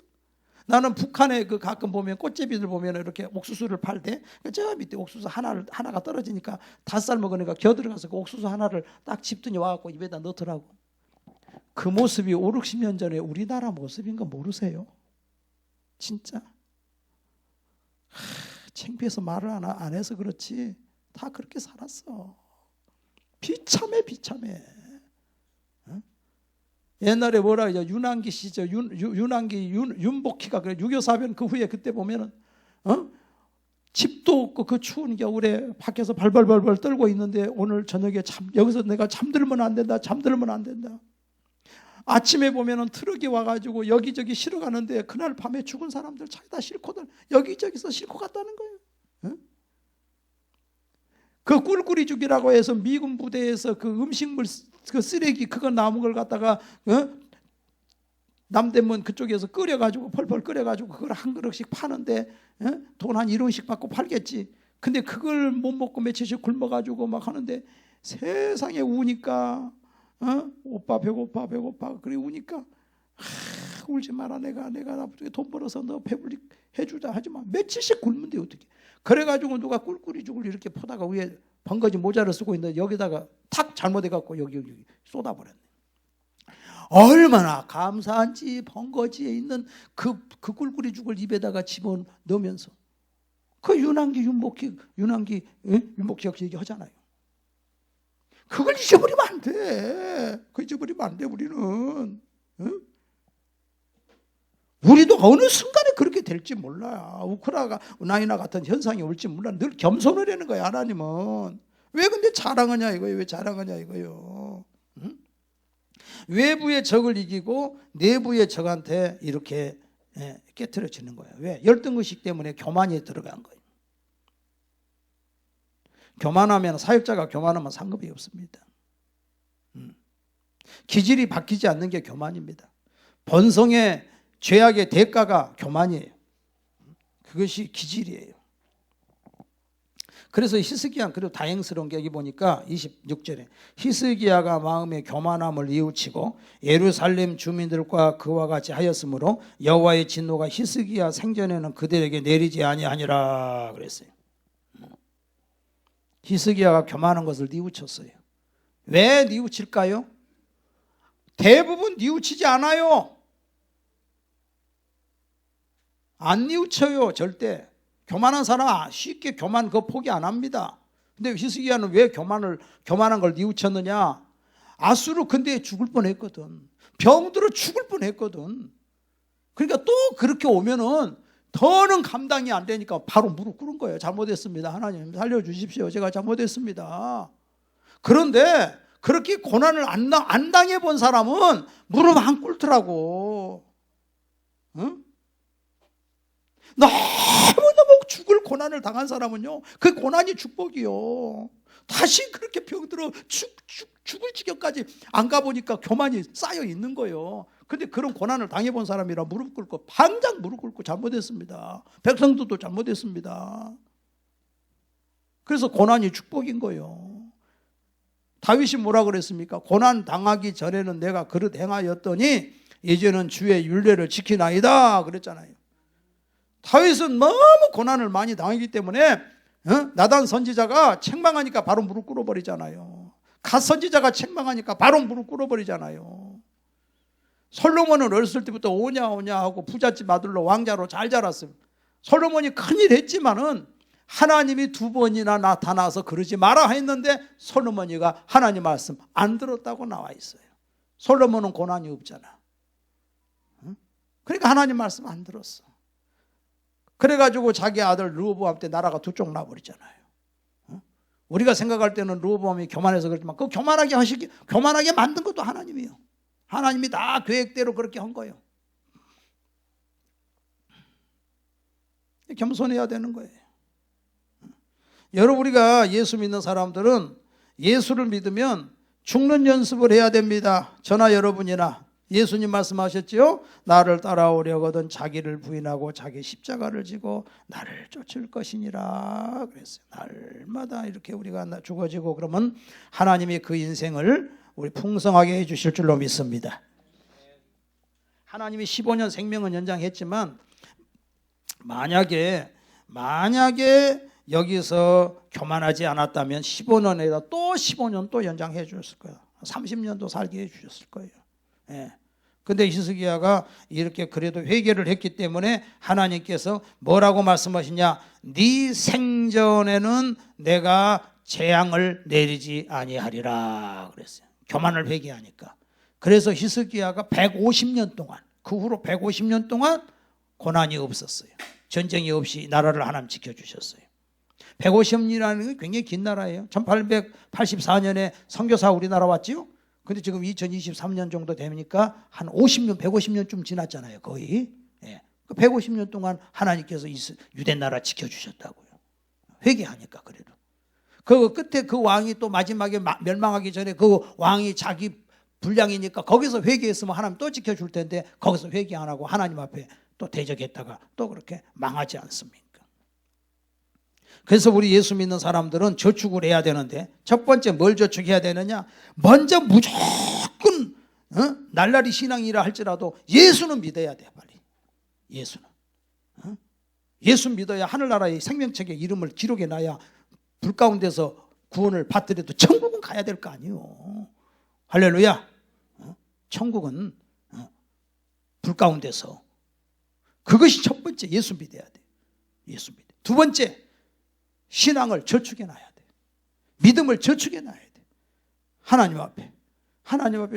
나는 북한에 가끔 보면 꽃제비들 보면 이렇게 옥수수를 팔 때 저 밑에 옥수수 하나가 떨어지니까 5살 먹으니까 겨들어가서 그 옥수수 하나를 딱 집더니 와갖고 입에다 넣더라고. 그 모습이 5, 60년 전에 우리나라 모습인 거 모르세요? 진짜 창피해서 말을 안 해서 그렇지 다 그렇게 살았어. 비참해. 옛날에 뭐라 그러죠? 윤항기 시절 윤복희가 그래. 6.25 사변 그 후에 그때 보면은 집도 없고 그 추운 겨울에 밖에서 발발발발 떨고 있는데 오늘 저녁에 여기서 내가 잠들면 안 된다. 아침에 보면은 트럭이 와가지고 여기저기 실어 가는데 그날 밤에 죽은 사람들 차에다 싣고들 여기저기서 싣고 갔다는 거예요. 그 꿀꿀이죽이라고 해서 미군 부대에서 그 음식물 그 쓰레기 그거 남은 걸 갖다가 남대문 그쪽에서 끓여가지고 펄펄 끓여가지고 그걸 한 그릇씩 파는데 돈 한 1원씩 받고 팔겠지. 근데 그걸 못 먹고 며칠씩 굶어가지고 막 하는데 세상에 우니까 오빠 배고파 그래 우니까 울지 마라 내가 나중에 돈 벌어서 너 배불리 해주자 하지만 며칠씩 굶는데 어떻게. 그래가지고 누가 꿀꿀이죽을 이렇게 퍼다가 위에 번거지 모자를 쓰고 있는데 여기다가 탁 잘못해갖고 여기 쏟아버렸네. 얼마나 감사한지 번거지에 있는 그 꿀꿀이죽을 입에다가 집어넣으면서 그 윤복희 역시 얘기하잖아요. 그걸 잊어버리면 안 돼. 우리는. 우리도 어느 순간에 그렇게 될지 몰라요. 우크라이나 같은 현상이 올지 몰라. 늘 겸손을 하는 거야 하나님은. 왜 근데 자랑하냐 이거요. 외부의 적을 이기고 내부의 적한테 이렇게 깨트려지는 거예요. 왜? 열등의식 때문에 교만이 들어간 거예요. 교만하면 사역자가 교만하면 상급이 없습니다. 기질이 바뀌지 않는 게 교만입니다. 본성의 죄악의 대가가 교만이에요. 그것이 기질이에요. 그래서 히스기야 그리고 다행스러운 게 여기 보니까 26절에 히스기야가 마음의 교만함을 뉘우치고 예루살렘 주민들과 그와 같이 하였으므로 여호와의 진노가 히스기야 생전에는 그들에게 내리지 아니하니라 그랬어요. 히스기야가 교만한 것을 뉘우쳤어요. 왜 뉘우칠까요? 대부분 뉘우치지 않아요. 안 뉘우쳐요. 절대. 교만한 사람 쉽게 교만 그거 포기 안 합니다. 근데 히스기야는 왜 교만한 걸 뉘우쳤느냐? 아수르 근데 죽을 뻔했거든. 병들어 죽을 뻔했거든. 그러니까 또 그렇게 오면은 더는 감당이 안 되니까 바로 무릎 꿇은 거예요. 잘못했습니다. 하나님 살려주십시오. 제가 잘못했습니다. 그런데 그렇게 고난을 안 당해본 사람은 무릎 안 꿇더라고. 응? 너무너무 죽을 고난을 당한 사람은요, 그 고난이 축복이요. 다시 그렇게 병들어 죽을 지경까지 안 가보니까 교만이 쌓여 있는 거예요. 근데 그런 고난을 당해본 사람이라 무릎 꿇고 당장 무릎 꿇고 잘못했습니다. 백성들도 잘못했습니다. 그래서 고난이 축복인 거예요. 다윗이 뭐라 그랬습니까? 고난 당하기 전에는 내가 그릇 행하였더니 이제는 주의 율례를 지키나이다 그랬잖아요. 다윗은 너무 고난을 많이 당하기 때문에 나단 선지자가 책망하니까 바로 무릎 꿇어버리잖아요. 갓 선지자가 책망하니까 바로 무릎 꿇어버리잖아요. 솔로몬은 어렸을 때부터 오냐 하고 부잣집 아들로 왕자로 잘 자랐어요. 솔로몬이 큰일 했지만은 하나님이 2번이나 나타나서 그러지 마라 했는데 솔로몬이가 하나님 말씀 안 들었다고 나와 있어요. 솔로몬은 고난이 없잖아. 그러니까 하나님 말씀 안 들었어. 그래가지고 자기 아들 르호보암 때 나라가 두 쪽 나버리잖아요. 우리가 생각할 때는 르호보암이 교만해서 그렇지만 그 교만하게 만든 것도 하나님이에요. 하나님이 다 계획대로 그렇게 한 거예요. 겸손해야 되는 거예요. 여러분, 우리가 예수 믿는 사람들은 예수를 믿으면 죽는 연습을 해야 됩니다. 저나 여러분이나 예수님 말씀하셨죠? 나를 따라오려거든 자기를 부인하고 자기 십자가를 지고 나를 쫓을 것이니라 그랬어요. 날마다 이렇게 우리가 죽어지고 그러면 하나님이 그 인생을 우리 풍성하게 해주실 줄로 믿습니다. 하나님이 15년 생명은 연장했지만 만약에 여기서 교만하지 않았다면 15년에다 또 15년 또 연장해 주셨을 거예요. 30년도 살게 해 주셨을 거예요. 예. 근데 히스기야가 이렇게 그래도 회개를 했기 때문에 하나님께서 뭐라고 말씀하시냐? 네 생전에는 내가 재앙을 내리지 아니하리라 그랬어요. 교만을 회개하니까. 그래서 히스기야가 150년 동안, 그 후로 150년 동안 고난이 없었어요. 전쟁이 없이 나라를 하나님 지켜주셨어요. 150년이라는 게 굉장히 긴 나라예요. 1884년에 선교사 우리나라 왔죠. 근데 지금 2023년 정도 되니까 한 50년, 150년쯤 지났잖아요. 거의. 예. 150년 동안 하나님께서 유대 나라 지켜주셨다고요. 회개하니까 그래도. 그 끝에 그 왕이 또 마지막에 멸망하기 전에 그 왕이 자기 불량이니까 거기서 회개했으면 하나님 또 지켜줄 텐데 거기서 회개 안 하고 하나님 앞에 또 대적했다가 또 그렇게 망하지 않습니까? 그래서 우리 예수 믿는 사람들은 저축을 해야 되는데 첫 번째 뭘 저축해야 되느냐? 먼저 무조건 날라리 신앙이라 할지라도 예수는 믿어야 돼. 빨리 예수는 예수 믿어야 하늘나라의 생명책에 이름을 기록해 놔야 불 가운데서 구원을 받더라도 천국은 가야 될 거 아니에요. 할렐루야. 천국은 불 가운데서 그것이 첫 번째 예수 믿어야 돼. 예수 믿어. 두 번째 신앙을 저축해 놔야 돼. 믿음을 저축해 놔야 돼. 하나님 앞에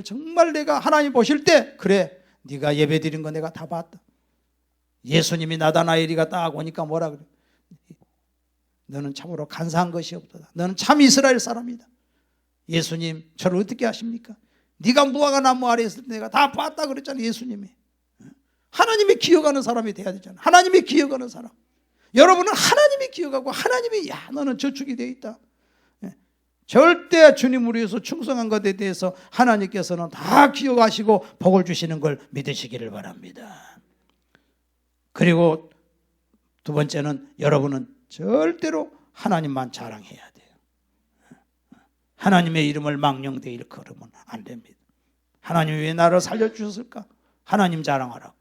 정말 내가 하나님 보실 때 그래 네가 예배 드린 거 내가 다 봤다. 예수님이 나다나엘이가 딱 오니까 뭐라 그래? 너는 참으로 간사한 것이 없도다. 너는 참 이스라엘 사람이다. 예수님 저를 어떻게 하십니까? 네가 무화과 나무 아래에 있을 때 내가 다 봤다 그랬잖아. 예수님이. 하나님이 기억하는 사람이 돼야 되잖아. 하나님이 기억하는 사람. 여러분은 하나님이 기억하고 하나님이 야 너는 저축이 되어 있다. 절대 주님을 위해서 충성한 것에 대해서 하나님께서는 다 기억하시고 복을 주시는 걸 믿으시기를 바랍니다. 그리고 두 번째는 여러분은 절대로 하나님만 자랑해야 돼요. 하나님의 이름을 망령되이 일컬으면 안 됩니다. 하나님이 왜 나를 살려주셨을까? 하나님 자랑하라고.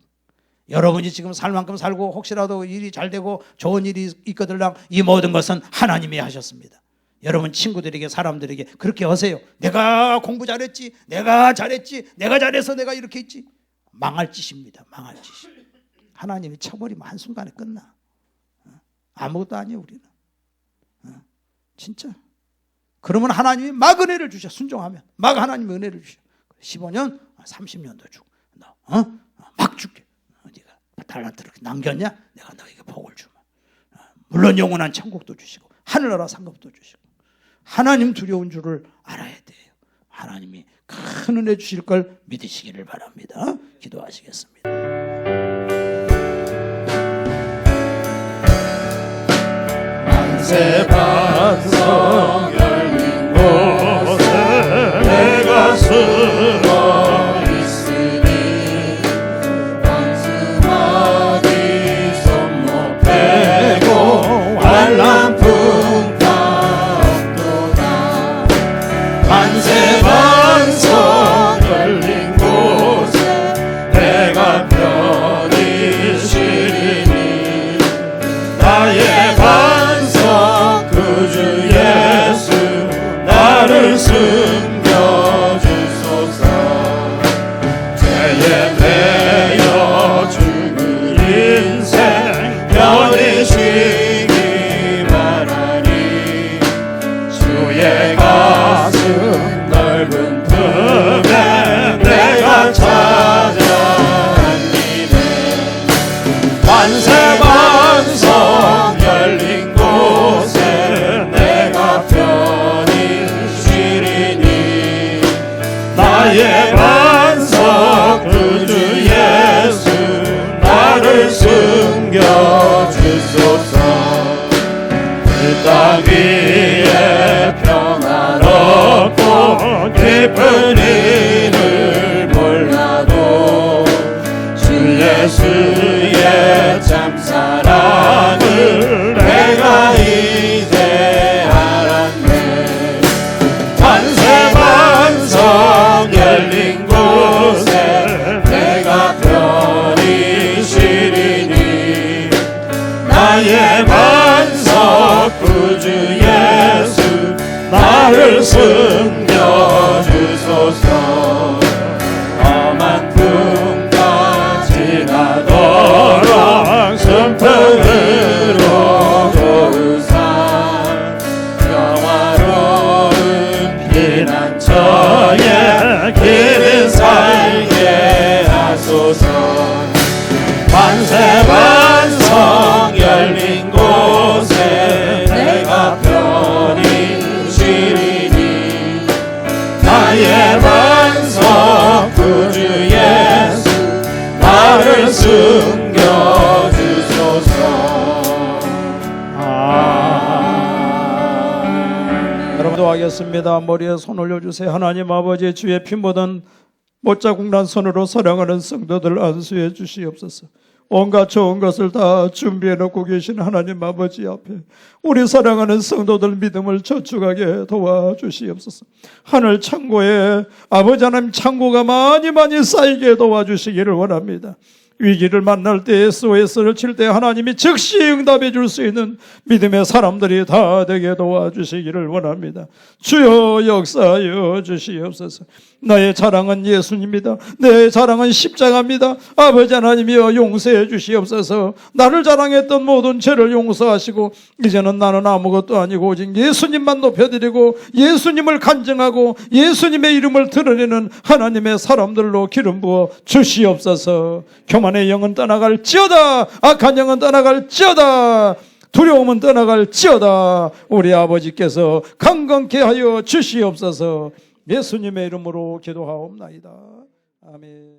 여러분이 지금 살 만큼 살고 혹시라도 일이 잘 되고 좋은 일이 있거들랑 이 모든 것은 하나님이 하셨습니다. 여러분 친구들에게 사람들에게 그렇게 하세요. 내가 공부 잘했지, 내가 잘했지, 내가 잘해서 내가 이렇게 했지. 망할 짓입니다. 망할 짓이. 하나님이 쳐버리면 한순간에 끝나. 아무것도 아니에요 우리는. 진짜. 그러면 하나님이 막 은혜를 주셔. 순종하면 막 하나님이 은혜를 주셔. 15년, 30년도 주고 막 줄게. 네가 달란트를 남겼냐? 내가 너에게 복을 주마. 물론 영원한 천국도 주시고 하늘나라 상급도 주시고 하나님 두려운 줄을 알아야 돼요. 하나님이 큰 은혜 주실 걸 믿으시기를 바랍니다. 기도하시겠습니다. 만세 반석 열린 곳에 내가 숨어 있으니 방심하기 손못 대고 환란풍 없도다. 만세 반석 열린 곳에 내가 편히 쉬리니 나의 반석 그 주 예수 나를 숨겨주소서. 죄에 매여 죽은 인생 편히 쉬기 나를 숨겨주소서. 험한 풍가 지나도록 순풍으로 도우사 영화로운 피난처에 길을 살게 하소서. 만세반성 열린 곳에 내가 편히 쉬리니 나의 반석 구주 예수 나를 숨겨주소서. 여러분 기도하겠습니다. 머리에 손 올려주세요. 하나님 아버지, 주의 피 묻은 못자국난 손으로 사랑하는 성도들 안수해 주시옵소서. 온갖 좋은 것을 다 준비해 놓고 계신 하나님 아버지 앞에 우리 사랑하는 성도들 믿음을 저축하게 도와주시옵소서. 하늘 창고에 아버지 하나님 창고가 많이 쌓이게 도와주시기를 원합니다. 위기를 만날 때 SOS를 칠 때 하나님이 즉시 응답해 줄 수 있는 믿음의 사람들이 다 되게 도와주시기를 원합니다. 주여 역사하여 주시옵소서. 나의 자랑은 예수님입니다. 내 자랑은 십자가입니다. 아버지 하나님이여 용서해 주시옵소서. 나를 자랑했던 모든 죄를 용서하시고 이제는 나는 아무것도 아니고 오직 예수님만 높여드리고 예수님을 간증하고 예수님의 이름을 드러내는 하나님의 사람들로 기름 부어 주시옵소서. 교만의 영은 떠나갈지어다. 악한 영은 떠나갈지어다. 두려움은 떠나갈지어다. 우리 아버지께서 강건케 하여 주시옵소서. 예수님의 이름으로 기도하옵나이다. 아멘.